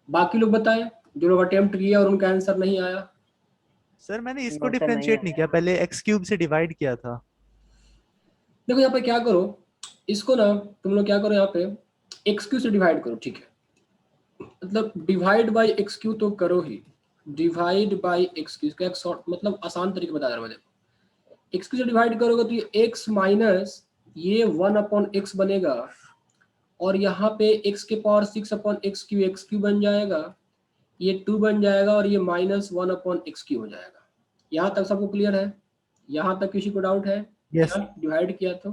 बाकी लोग बताएं जो लोग अटेम्प्ट किया और उनका आंसर नहीं आया। सर मैंने इसको आंसर नहीं डिफरेंशिएट नहीं आया। किया, पहले एक्स क्यूब से डिवाइड किया था। देखो यहाँ पे क्या करो, इसको ना तुम लोग क्या करो, यहाँ पे एक्स क्यू से डिवाइड करो, ठीक है। मतलब डिवाइड बाई एक्स क्यू तो करो ही, डिवाइड बाई एक्स क्यू, इसका एक शॉर्ट मतलब आसान तरीका बता रहा हूँ मैं। देखो एक्स क्यू से डिवाइड करोगे तो ये एक्स माइनस ये 1/x बनेगा, और यहाँ पे x के पावर 6/x क्यू बन जाएगा, ये 2 बन जाएगा, और ये -1/x हो जाएगा। यहाँ तक सबको क्लियर है? यहाँ तक किसी को डाउट है? यस। यहाँ डिवाइड किया तो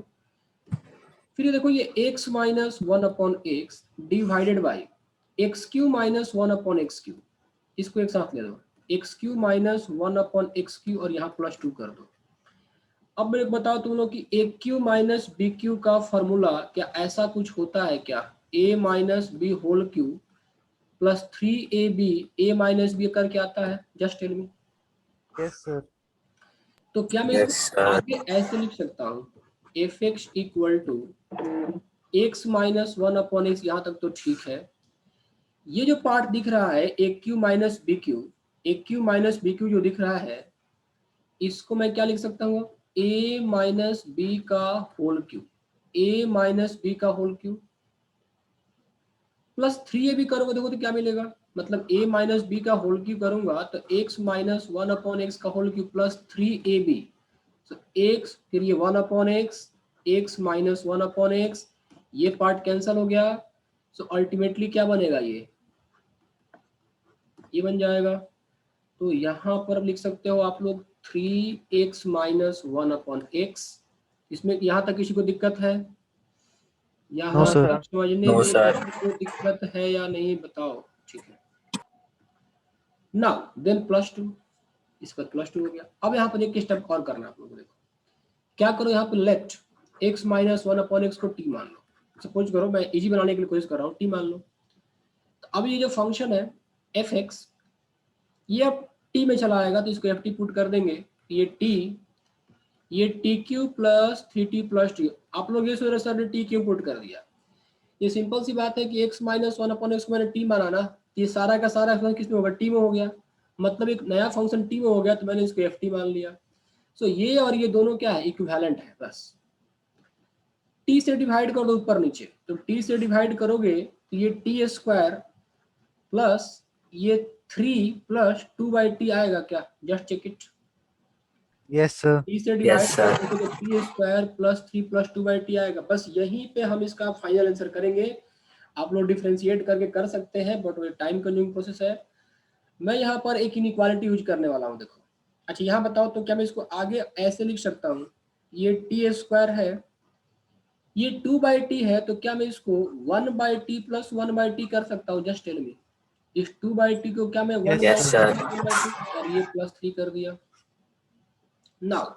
फिर ये देखो, ये x minus 1/x divided by x Q minus 1/x Q, इसको एक साथ ले दो, x Q minus 1/x Q और यहाँ +2 कर दो। अब मेरे को बताओ तुम लोग कि A cube minus B cube का फॉर्मूला क्या ऐसा कुछ होता है क्या? A minus B whole cube plus 3ab A minus B करके आता है? Just tell me. Yes sir. तो क्या मैं यस इसको सर। आगे ऐसे लिख सकता हूँ, F X equal to X minus 1/x, यहाँ तक तो ठीक है। ये जो पार्ट दिख रहा है ए क्यू माइनस बी क्यू, ए क्यू माइनस बी क्यू जो दिख रहा है, इसको मैं क्या लिख सकता हूँ? ए माइनस बी का होल क्यू, ए माइनस बी का होल क्यू प्लस 3ab करोगे, देखो तो क्या मिलेगा? मतलब a माइनस बी का होल क्यू करूंगा तो x माइनस 1/x का होल क्यू प्लस 3ab, तो x फिर ये 1/x, x माइनस 1/x, ये पार्ट कैंसल हो गया। सो अल्टीमेटली क्या बनेगा? ये बन जाएगा। तो यहाँ पर लिख सकते हो आप लोग 3x माइनस 1/x। इसमें यहाँ तक किसी को दिक्कत है? नो यहाँ सर। तक समझने नो में सर। किसी को दिक्कत है या नहीं बताओ? ठीक है, नाउ देन +2, इस पर +2 हो गया। अब यहाँ पर एक स्टेप और करना है आप लोगों को। देखो क्या करो, यहाँ पे लेट x माइनस 1/x को t मान लो। सपोज करो, मैं इजी बनाने के लिए कोशिश कर रहा हूँ, t मान लो। तो अब ये जो फंक्शन है f(x), ये अब t में चला आएगा तो इसको ft पुट कर देंगे, ये T Q plus 3t plus T. आप लोग ये सोच रहे सर ने टी क्यू पुट कर दिया, ये सिंपल सी बात है कि x माइनस 1/x को मैंने t माना ना, ये सारा का सारा फंक्शन किस में होगा? t में हो गया। मतलब एक नया फंक्शन t में हो गया तो मैंने इसको ft मान लिया। सो ये और ये दोनों क्या है? इक्विवेलेंट है। बस t से डिवाइड कर दो ऊपर नीचे, तो t से डिवाइड करोगे तो ये t² प्लस ये 3 प्लस 2/t आएगा क्या? Just check it. Yes sir. t से यस डिवाइड सर। करोगे तो t² प्लस 3 प्लस 2/t आएगा। बस यहीं पे हम इसका फाइनल आंसर करेंगे। आप लोग डिफ्रेंशिएट करके कर सकते हैं, बट वो टाइम कंज्यूमिंग प्रोसेस है। मैं यहाँ पर एक इनइक्वालिटी यूज करने वाला हूँ। देखो अच्छा, यहाँ बताओ तो क्या मैं इसको आगे ऐसे लिख सकता हूँ? ये t² है, ये 2/t है, तो क्या मैं इसको 1/t प्लस 1/t कर सकता हूँ? Just tell me. इस 2/t को क्या मैं Yes, 1/t Yes, sir. Plus 1/t, और ये +3 कर दिया। Now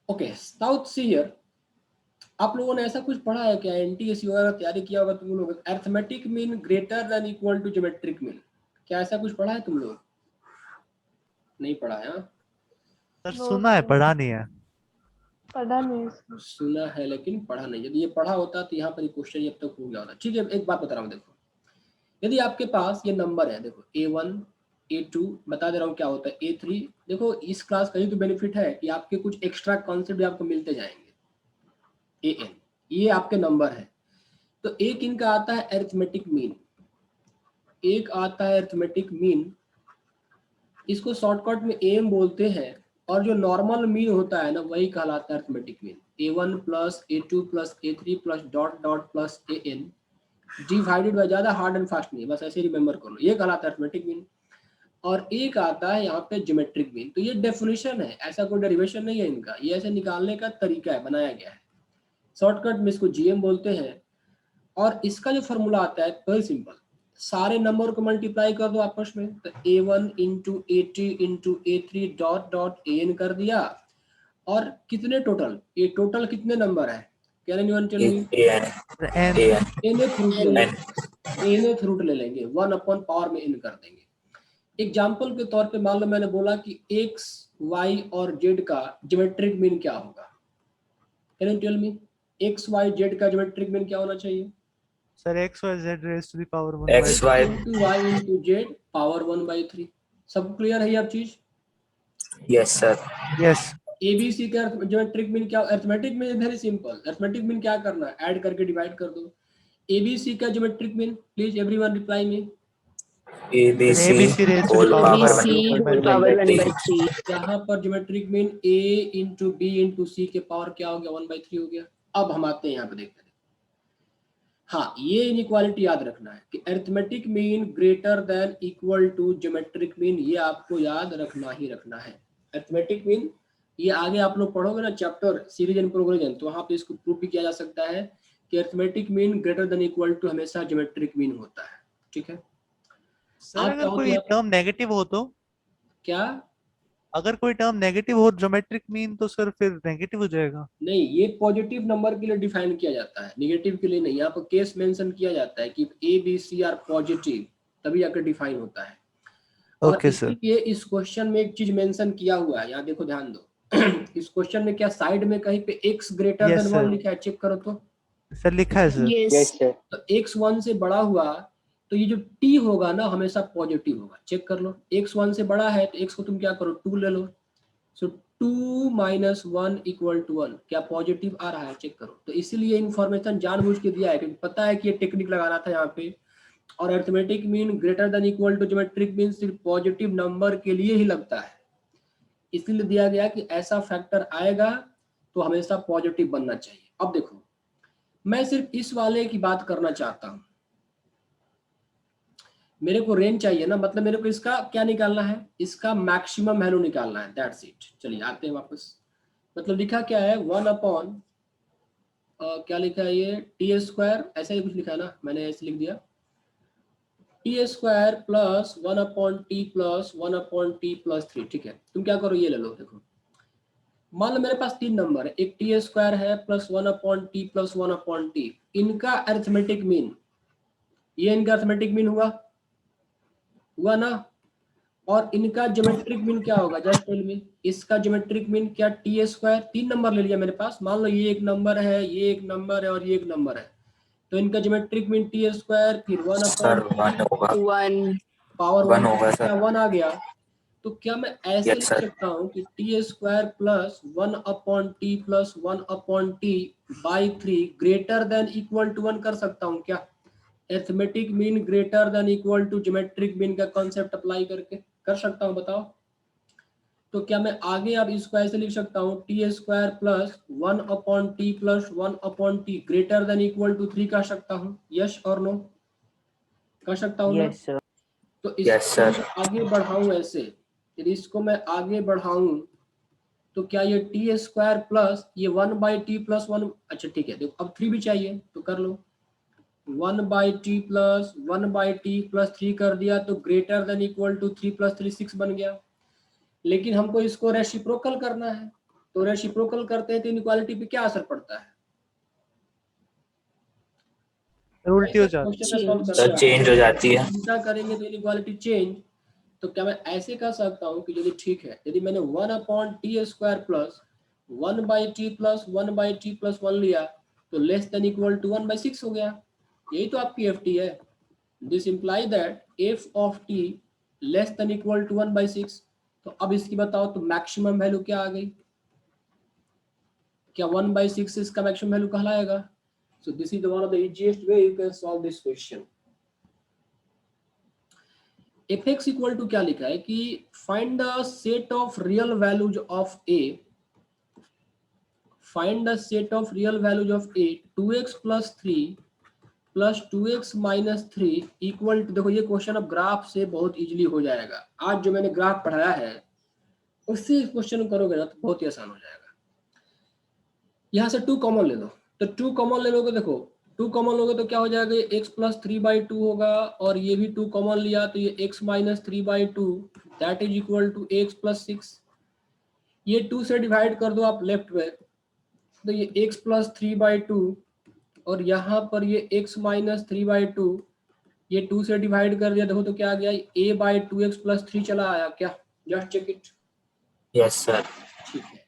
okay, now see here, आप लोगों ने ऐसा कुछ पढ़ा है क्या? एनटीएससी वगैरह तैयारी किया होगा तुम लोग, arithmetic mean greater than equal to geometric mean, क्या ऐसा कुछ पढ़ा है तुम लोग? नहीं पढ़ा है? हाँ? सर सुना है, पढ़ा नहीं है। पढ़ा नहीं इसको। सुना है लेकिन पढ़ा नहीं। यदि ये पढ़ा होता तो यहाँ पर क्वेश्चन अब तक हो गया होता। ठीक है, एक बात बता रहा हूँ। देखो यदि आपके पास ये नंबर है, देखो A1 A2, बता दे रहा हूँ क्या होता है A3। देखो इस क्लास का ही तो बेनिफिट है कि आपके कुछ एक्स्ट्रा कॉन्सेप्ट भी आपको मिलते जाएंगे। AN ये आपके नंबर है। तो एक इनका आता है अरिथमेटिक मीन, एक आता है अरिथमेटिक मीन, इसको शॉर्टकट में AM बोलते हैं, और जो नॉर्मल मीन होता है ना वही कहलाता है arithmetic mean. A1 plus A2 plus A3 plus dot dot plus AN divided by, ज्यादा हार्ड एंड फास्ट नहीं, बस ऐसे रिमेंबर कर लो, ये कहलाता है अरिथमेटिक मीन। और एक आता है यहाँ पे ज्योमेट्रिक मीन। तो ये डेफिनेशन है, ऐसा कोई डेरिवेशन नहीं है इनका, ये ऐसे निकालने का तरीका है, बनाया गया है। शॉर्टकट में इसको GM बोलते हैं। और इसका जो फॉर्मूला आता है वेरी सिंपल, सारे नंबर को मल्टीप्लाई कर दो आपस में, तो A1 into A2 into A3 dot dot AN कर दिया। और कितने टोटल, ये टोटल कितने नंबर है? Can anyone tell me? N. nth root ले लेंगे, nth रूट ले लेंगे, 1/पावर में n कर देंगे। एग्जाम्पल के तौर पे मान लो मैंने बोला कि x y और z का ज्योमेट्रिक मीन क्या होगा? Can you tell me? x y z का ज्योमेट्रिक मीन क्या होना चाहिए? Sir x y z raised to the power 1 by X, 3. Y. Into Y into Z power 1/3। सब क्लियर है ये अब चीज? Yes, sir. Yes. एबीसी का ज्योमेट्रिक मीन क्या, arithmetic mean very simple. Arithmetic mean क्या करना है, ऐड करके डिवाइड कर दो। एबीसी का geometric mean, please everyone reply me. ABC ABC raised to the whole power power one ABC by whole three. power 1/3। यहाँ पर geometric mean a into B into C के पावर क्या हो गया, 1/3 हो गया। अब हम आते हैं यहाँ पे देखते हैं। हाँ, ये इनइक्वालिटी याद रखना है कि arithmetic mean greater than equal to geometric mean, ये आपको याद रखना ही रखना है। अरिथमेटिक मीन ये आगे आप लोग पढ़ोगे ना चैप्टर सीरीज एंड प्रोग्रेशन, तो वहाँ पे इसको प्रूव भी किया जा सकता है कि arithmetic mean greater than equal to हमेशा ज्योमेट्रिक मीन होता है। ठीक है, सर आप अगर चाहो कोई तो टर्म नेगेटिव हो तो, क्या अगर कोई टर्म नेगेटिव हो ज्योमेट्रिक मीन तो सर फिर नेगेटिव हो जाएगा। नहीं, ये पॉजिटिव नंबर के लिए डिफाइन किया जाता है, नेगेटिव के लिए नहीं। यहाँ पर केस मेंशन किया जाता है कि A B C are positive, तभी आकर डिफाइन होता है। और ओके सर। इसीलिए इस क्वेश्चन में एक चीज मेंशन किया हुआ है, यहाँ देखो ध्यान दो। इस क्वेश्चन में क्या साइड में कहीं पे x greater Yes, than sir. 1 लिखा है, चेक करो तो। सर लिखा है सर। Yes। तो x 1 से बड़ा हुआ तो ये जो t होगा ना हमेशा पॉजिटिव होगा, चेक कर लो। x 1 से बड़ा है तो x को तुम क्या करो, 2 ले लो। सो 2 माइनस 1 इक्वल टू 1, क्या पॉजिटिव आ रहा है, चेक करो। तो इसीलिए इन्फॉर्मेशन जानबूझ के दिया है क्योंकि पता है कि ये टेक्निक लगाना था यहाँ पे। और arithmetic mean greater than equal to geometric mean सिर्फ पॉजिटिव नंबर के लिए ही लगता है, इसलिए दिया गया कि ऐसा फैक्टर आएगा तो हमेशा पॉजिटिव बनना चाहिए। अब देखो, मैं सिर्फ इस वाले की बात करना चाहता हूं, मेरे को रेंज चाहिए ना, मतलब मेरे को इसका क्या निकालना है, इसका मैक्सिमम वैल्यू निकालना है, दैट्स इट। चलिए आते हैं वापस। मतलब लिखा क्या है, 1 अपॉन क्या लिखा है ये, टी स्क्वायर, ऐसा ही कुछ लिखा है ना, मैंने ऐसे लिख दिया, T square plus 1 upon T plus 1 upon T plus 3। ठीक है, तुम क्या करो, ये ले लो। देखो मान लो मेरे पास 3 नंबर है, एक टी स्क्वायर है plus 1 upon T plus 1 upon T, इनका अरिथमेटिक मीन, ये इनका अरिथमेटिक मीन हुआ ना। और इनका ज्योमेट्रिक मीन क्या होगा, जस्ट टेल मी। इसका ज्योमेट्रिक मीन क्या, टी स्क्वायर, 3 नंबर ले लिया मेरे पास, मान लो ये एक नंबर है, ये एक नंबर है और ये एक नंबर है, तो इनका ज्योमेट्रिक मीन टी स्क्वायर फिर 1 सर अपॉन 1 होगा, पावर 1 होगा सर। क्या 1 आ गया। तो क्या मैं ऐसे Yes, लिख sir. सकता हूँ कि T square plus 1 upon T plus 1 upon T by 3 greater than equal to 1 कर सकता हूँ क्या, arithmetic mean greater than equal to geometric mean का कॉन्सेप्ट अप्लाई करके कर सकता हूँ, बताओ। तो क्या मैं आगे अब इसको ऐसे लिख सकता हूँ, T square plus 1 upon T plus 1 upon T greater than equal to 3 कर सकता हूँ, यस और नो, कर सकता हूँ ना। तो Yes, इसको sir. मैं आगे बढ़ाऊं ऐसे, यदि इसको मैं आगे बढ़ाऊं तो क्या ये टी स्क्वायर प्लस ये 1/t प्लस 1, अच्छा ठीक है, देखो अब 3 भी चाहिए तो कर लो, 1/t प्लस 1/t प्लस 3 कर दिया तो greater than equal to 3 plus 3 6 बन गया। लेकिन हमको इसको रेसिप्रोकल करना है, तो रेसिप्रोकल करते हैं तो इनइक्वालिटी पे क्या असर पड़ता है, उल्टी हो जाती क्वेश्चन में सॉल्व सर करना चेंज हो जाती है। उल्टा करेंगे तो इनइक्वालिटी चेंज। तो क्या मैं ऐसे कर सकता हूँ कि यदि ठीक है, यदि मैंने 1 upon T square plus 1/t plus 1/t plus 1 लिया तो लेस देन इक्वल टू 1/6 हो गया, यही तो आपकी एफ टी है। This imply that F of T less than equal to 1/6। तो अब इसकी बताओ तो मैक्सिमम वैल्यू क्या आ गई, क्या 1/6 इसका मैक्सिमम वैल्यू कहलाएगा। So this is one of the easiest way you can solve this question. fx equal to क्या लिखा है कि find the set of real values of a, find the set of real values of a 2x plus 3 प्लस 2x minus 3 equal to, देखो ये question अब graph से बहुत इजीली हो जाएगा, आज जो मैंने ग्राफ पढ़ाया है उससे इस क्वेश्चन करोगे ना तो बहुत ही आसान हो जाएगा। यहाँ से 2 कॉमन ले लो, तो 2 कॉमन ले लोगे, देखो 2 कॉमन लोगे तो क्या हो जाएगा, ये x प्लस 3/2 होगा और ये भी 2 कॉमन लिया तो ये x minus 3/2 that is equal to x plus 6। ये 2 से डिवाइड कर दो आप लेफ्ट में, तो ये x प्लस 3/2 और यहाँ पर ये x माइनस 3/2, ये 2 से डिवाइड कर दिया, देखो तो क्या आ गया, a/2x प्लस 3 चला आया क्या, just check it. Yes sir. ठीक है,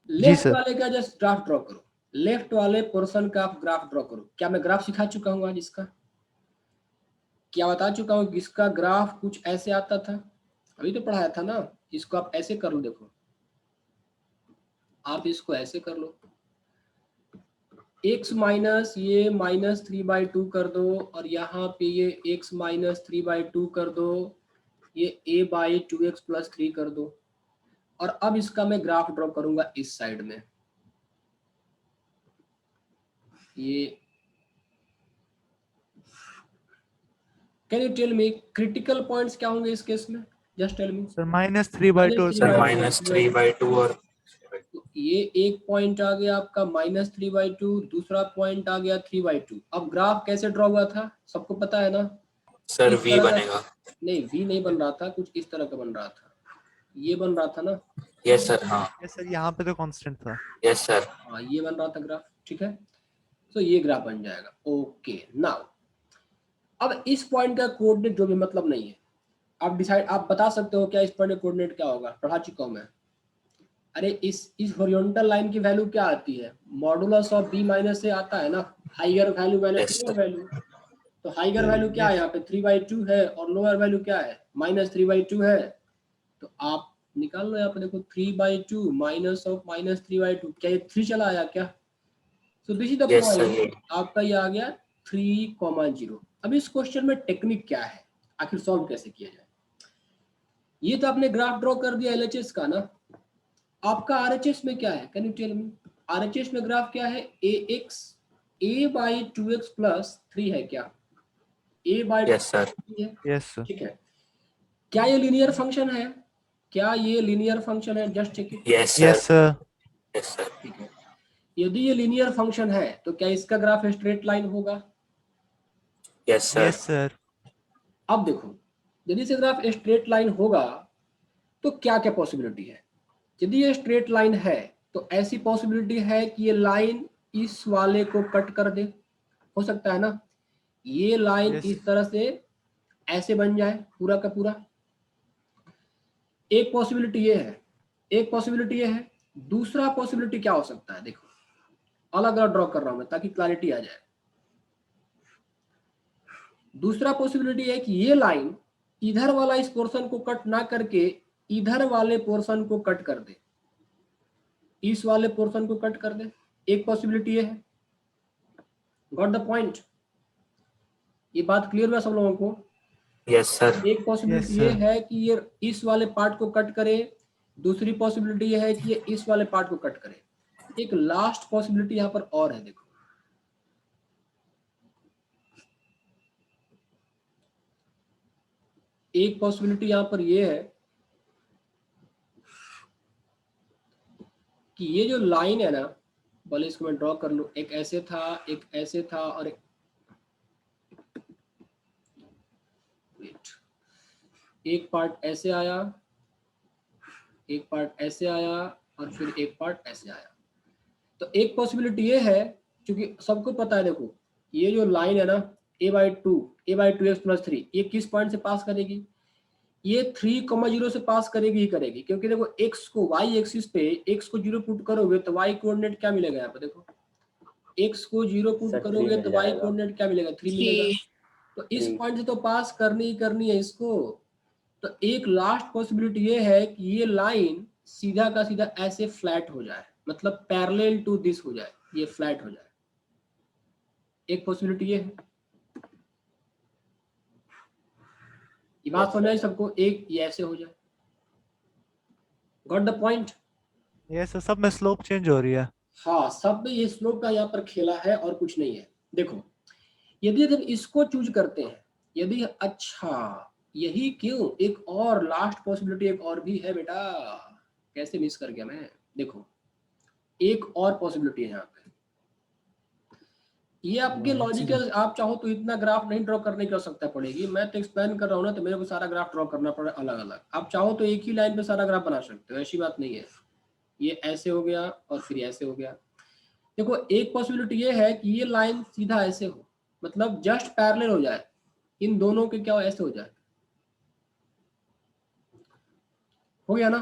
जी लेफ्ट सर। वाले का जस्ट ग्राफ ड्रॉ करो, लेफ्ट वाले पोर्शन का आप ग्राफ ड्रॉ करो। क्या मैं ग्राफ सिखा चुका हूँ आज इसका? क्या बता चुका हूँ कि इसका ग्राफ कुछ ऐसे आता था? अभी तो पढ़ाया था ना। इसको आप ऐसे कर लो, देखो आप इसको ऐसे कर लो, x माइनस ये -3/2 कर दो, और यहाँ पे ये x -3/2 कर दो, ये a/2x + 3 कर दो, और अब इसका मैं ग्राफ ड्रॉ करूंगा इस साइड में। ये can you tell me critical points क्या होंगे इस केस में? जस्ट टेल मी। सर -3/2 और सर 3/2 -3/2 और तो ये एक पॉइंट आ गया आपका -3/2, दूसरा पॉइंट आ गया 3/2। अब ग्राफ कैसे ड्रॉ हुआ था सबको पता है ना? सर इस V तरह का बनेगा। नहीं, वी नहीं बन रहा था, कुछ इस तरह का बन रहा था, ये बन रहा था ना। यस सर, हाँ यस सर, यहाँ पे तो कांस्टेंट था। Yes sir. हाँ ये बन रहा था ग्राफ, ठीक है। तो ये ग्राफ बन जाएगा। ओके नाउ अब इस पॉइंट का कोऑर्डिनेट जो भी मतलब नहीं है, आप डिसाइड, आप बता सकते हो क्या इस पॉइंट का कोऑर्डिनेट क्या होगा? पढ़ा चुका हूं मैं। अरे इस हॉरिजॉन्टल लाइन की वैल्यू क्या आती है? मॉडुलस ऑफ b माइनस से आता है ना, higher value minus Yes, lower sir. Value. तो हाइयर वैल्यू क्या है यहाँ पे? 3/2 है, और लोअर वैल्यू क्या है? -3/2 है। तो आप निकाल लो यहाँ पे, देखो 3/2 माइनस ऑफ -3/2, क्या ये 3 चला आया क्या? सो this is the Yes, sir. Point, आपका ये आ गया 3,0। अब इस क्वेश्चन में टेक्निक क्या है, आखिर सॉल्व कैसे किया जाए? ये तो आपने ग्राफ ड्रॉ कर दिया एलएचएस का ना, आपका आरएचएस में क्या है? Can you tell me? RHS में ग्राफ क्या है? a/2x + 3 है क्या? Yes, sir. है, यस सर। ठीक है। क्या ये लीनियर फंक्शन है? क्या ये लीनियर फंक्शन है? Just check it. Yes, sir. Yes sir. Yes, sir. ठीक है, यदि ये लीनियर फंक्शन है तो क्या इसका ग्राफ स्ट्रेट लाइन होगा? Yes, sir. Yes sir. अब देखो, यदि से ग्राफ स्ट्रेट लाइन होगा तो क्या क्या पॉसिबिलिटी है? यदि ये स्ट्रेट लाइन है तो ऐसी पॉसिबिलिटी है कि ये लाइन इस वाले को कट कर दे, हो सकता है ना, ये लाइन Yes. इस तरह से ऐसे बन जाए पूरा का पूरा। एक पॉसिबिलिटी ये है, एक पॉसिबिलिटी ये है। दूसरा पॉसिबिलिटी क्या हो सकता है? देखो अलग अलग ड्रॉ कर रहा हूं मैं ताकि क्लैरिटी आ जाए। दूसरा पॉसिबिलिटी है कि ये लाइन इधर वाला इस पोर्शन को कट ना करके इधर वाले पोर्शन को कट कर दे, इस वाले पोर्शन को कट कर दे। एक पॉसिबिलिटी ये है। Got the point? ये बात क्लियर हुआ सब लोगों को? Yes, sir. एक पॉसिबिलिटी Yes, ये sir. है कि ये इस वाले पार्ट को कट करे, दूसरी पॉसिबिलिटी ये है कि ये इस वाले पार्ट को कट करे। एक लास्ट पॉसिबिलिटी यहाँ पर और है, देखो एक पॉसिबिलिटी यहाँ पर ये है कि ये जो लाइन है ना, भले इसको मैं ड्रॉ कर लूं, एक ऐसे था, एक ऐसे था, और एक पार्ट ऐसे आया, एक पार्ट ऐसे आया, और फिर एक पार्ट ऐसे आया। तो एक पॉसिबिलिटी ये है, क्योंकि सबको पता है, देखो ये जो लाइन है ना a/2x + 3, ये किस पॉइंट से पास करेगी? ये 3,0 से पास करेगी ही करेगी, क्योंकि देखो x को y एक्सिस पे x को 0 पुट करोगे तो y कोऑर्डिनेट क्या मिलेगा? यहाँ पे देखो x को 0 पुट करोगे तो y कोऑर्डिनेट क्या मिलेगा? 3 मिलेगा। तो इस पॉइंट से तो पास करनी ही करनी है इसको। तो एक लास्ट पॉसिबिलिटी ये है कि ये लाइन सीधा का सीधा ऐसे फ्लैट हो जाए, मतलब पैरेलल टू दिस हो जाए, ये फ्लैट हो जाए। एक पॉसिबिलिटी ये है। ये बात समझ आई सबको? एक ये ऐसे हो जाए। Got the point? Yes sir, सब में स्लोप चेंज हो रही है। हाँ, सब में ये स्लोप का यहाँ पर खेला है और कुछ नहीं है। देखो यदि हम इसको चूज करते हैं, यदि, अच्छा यही क्यों, एक और लास्ट पॉसिबिलिटी एक और भी है बेटा, कैसे मिस कर गया मैं? देखो एक और पॉसिबिलिटी है यहाँ पे। ये आपके लॉजिकल, आप चाहो तो इतना ग्राफ नहीं ड्रॉ करने की आवश्यकता पड़ेगी, मैं तो एक्सप्लेन कर रहा हूँ ना, तो मेरे को सारा ग्राफ ड्रॉ करना पड़े अलग अलग। आप चाहो तो एक ही लाइन पे सारा ग्राफ बना सकते हो, ऐसी बात नहीं है। ये ऐसे हो गया और फिर ऐसे हो गया। देखो एक पॉसिबिलिटी ये है कि ये लाइन सीधा ऐसे हो, मतलब जस्ट पैरेलल हो जाए, इन दोनों के क्या हो, ऐसे हो जाए। हो गया ना?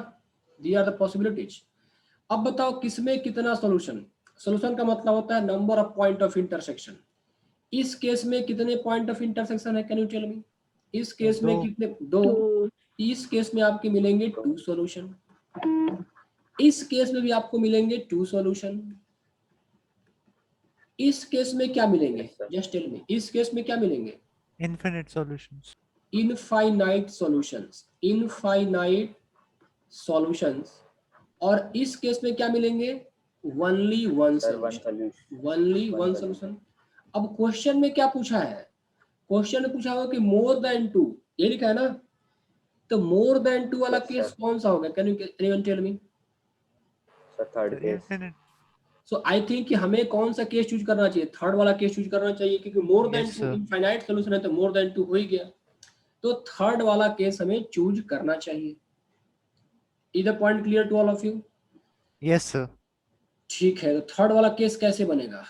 दी आर द पॉसिबिलिटीज। अब बताओ किसमें कितना सॉल्यूशन? सोल्यूशन का मतलब होता है number of point of intersection. इस केस में कितने पॉइंट ऑफ इंटरसेक्शन है, कैन यू टेल मी? इस केस में दो। कितने? 2। इस केस में आपके मिलेंगे 2 सॉल्यूशन। इस केस में भी आपको मिलेंगे 2 सॉल्यूशन। इस केस में क्या मिलेंगे? Yes, sir. Just tell me, इस केस में क्या मिलेंगे? Infinite solutions. Infinite solutions, infinite solutions. और इस केस में क्या मिलेंगे? Only one Sir, one solution, solution. Only One one solution. Solution. अब क्वेश्चन में क्या पूछा है? क्वेश्चन में पूछा होगा कि मोर देन 2, ये लिखा है ना, तो मोर देन 2 वाला Yes, केस sir. कौन सा होगा? Can you anyone tell me? Sir, third case. Infinite. So I think कि हमें कौन सा केस चूज करना चाहिए? थर्ड वाला केस चूज करना चाहिए, क्योंकि more than Yes, 2 sir. Infinite solution है तो मोर देन 2 हो ही गया, तो थर्ड वाला केस हमें चूज करना चाहिए। Is the point clear to all of you? Yes sir. ठीक है, तो थर्ड वाला केस कैसे बनेगा?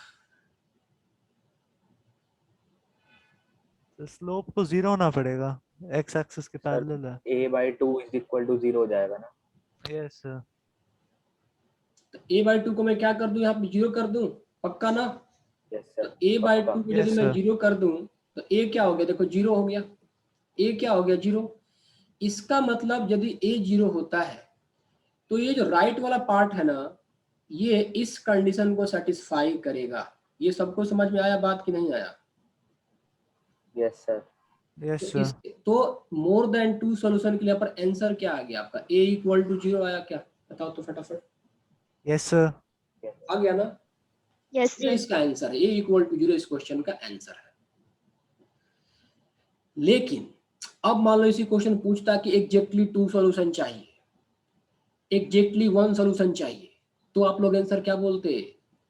स्लोप को 0 होना पड़ेगा, एक्स एक्सिस के पैरेलल है। a/2 is equal to 0 हो जाएगा ना? Yes sir. तो a/2 को मैं क्या कर दूं? यहाँ पे 0 कर दूं, पक्का ना? Yes, तो sir. a/2 को यदि Yes, मैं sir. 0 कर दूं तो a क्या हो गया? देखो 0 हो गया। a क्या हो गया? 0। इसका मतलब यदि a 0 होता है तो ये जो राइट वाला पार्ट है ना, ये इस कंडीशन को सेटिस्फाई करेगा। ये सबको समझ में आया बात कि नहीं आया? Yes, sir. यस तो, सर। तो मोर देन 2 सॉल्यूशन के लिए पर आंसर क्या आ गया आपका? a इक्वल टू 0 आया क्या? बताओ तो फटाफट। Yes sir. Yes. आ गया ना? Yes, ये sir. इसका आंसर है, a इक्वल टू 0 इस क्वेश्चन का आंसर है। लेकिन अब मान लो इसी क्वेश्चन पूछता कि एग्जैक्टली 2 सॉल्यूशन चाहिए, एग्जैक्टली 1 सॉल्यूशन चाहिए, तो आप लोग आंसर क्या बोलते?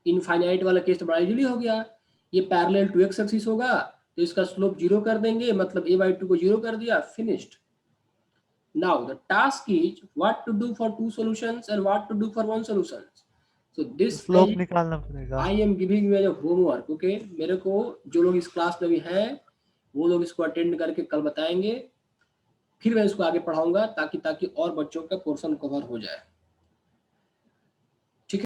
इनफाइनाइट वाला केस तो बड़ा इजीली हो गया, ये पैरेलल टू एक्स एक्सिस होगा तो इसका स्लोप 0 कर देंगे, मतलब a/2 को 0 कर दिया, finished. Now the task is what to do for 2 solutions and what to do for 1 solution. So this slope निकालना पड़ेगा। I am giving you as a homework. Okay, मेरे को जो लोग इस क्लास में भी हैं वो लोग इसको अटेंड करके कल बताएंगे, फिर मैं इसको आगे पढ़ाऊंगा ताकि और बच्चों का पोर्शन कवर हो जाए।